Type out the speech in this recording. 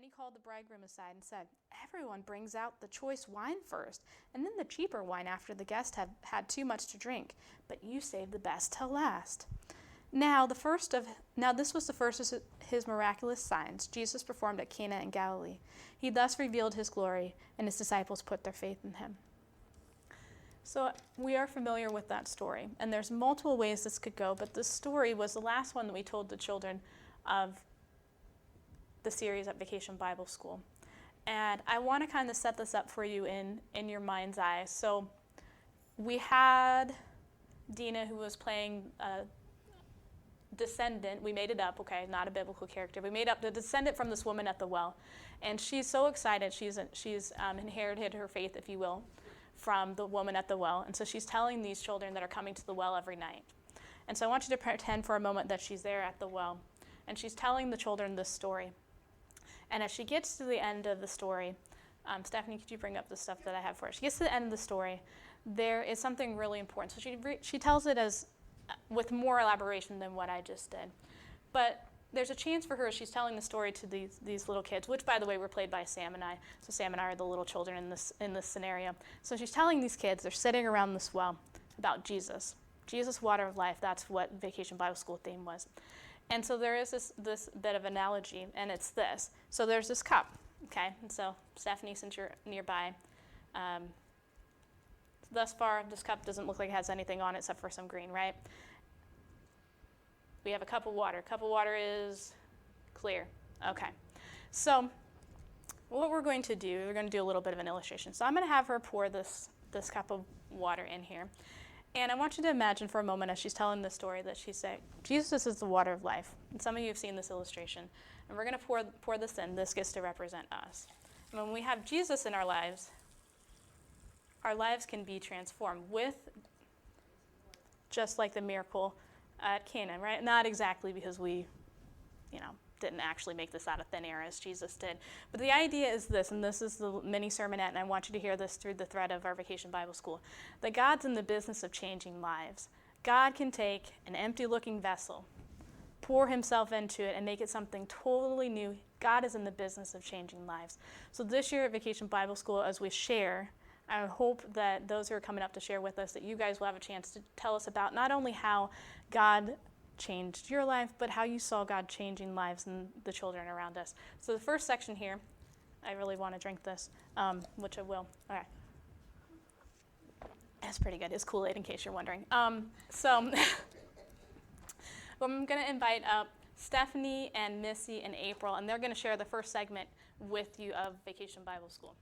Then he called the bridegroom aside and said, "Everyone brings out the choice wine first, and then the cheaper wine after the guests have had too much to drink. But you saved the best till last." Now this was the first of his miraculous signs Jesus performed at Cana in Galilee. He thus revealed his glory, and his disciples put their faith in him. So we are familiar with that story, and there's multiple ways this could go, but this story was the last one that we told the children of the series at Vacation Bible School. And I want to kind of set this up for you in your mind's eye. So we had Dena, who was playing a descendant. We made it up, okay, not a biblical character. We made up the descendant from this woman at the well. And she's so excited. She's inherited her faith, if you will, from the woman at the well. And so she's telling these children that are coming to the well every night. And so I want you to pretend for a moment that she's there at the well. And she's telling the children this story. And as she gets to the end of the story, Stephanie, could you bring up the stuff that I have for her? She gets to the end of the story. There is something really important. So she tells it as with more elaboration than what I just did. But there's a chance for her as she's telling the story to these little kids, which, by the way, were played by Sam and I. So Sam and I are the little children in this scenario. So she's telling these kids, they're sitting around this well, about Jesus. Jesus, water of life. That's what Vacation Bible School theme was. And so there is this bit of analogy, and it's this. So there's this cup, okay? And so, Stephanie, since you're nearby, thus far, this cup doesn't look like it has anything on it except for some green, right? We have a cup of water. Cup of water is clear. Okay. So what we're going to do, we're going to do a little bit of an illustration. So I'm going to have her pour this cup of water in here. And I want you to imagine for a moment as she's telling this story that she's saying, Jesus is the water of life. And some of you have seen this illustration. And we're going to pour this in. This gets to represent us. And when we have Jesus in our lives can be transformed with, just like the miracle at Cana, right? Not exactly because we, didn't actually make this out of thin air as Jesus did. But the idea is this, and this is the mini sermonette, and I want you to hear this through the thread of our Vacation Bible School, that God's in the business of changing lives. God can take an empty-looking vessel, pour himself into it, and make it something totally new. God is in the business of changing lives. So this year at Vacation Bible School, as we share, I hope that those who are coming up to share with us, that you guys will have a chance to tell us about not only how God changed your life, but how you saw God changing lives and the children around us. So the first section here, I really want to drink this, which I will. Okay. That's pretty good. It's Kool-Aid, in case you're wondering. So I'm going to invite up Stephanie and Missy and April, and they're going to share the first segment with you of Vacation Bible School.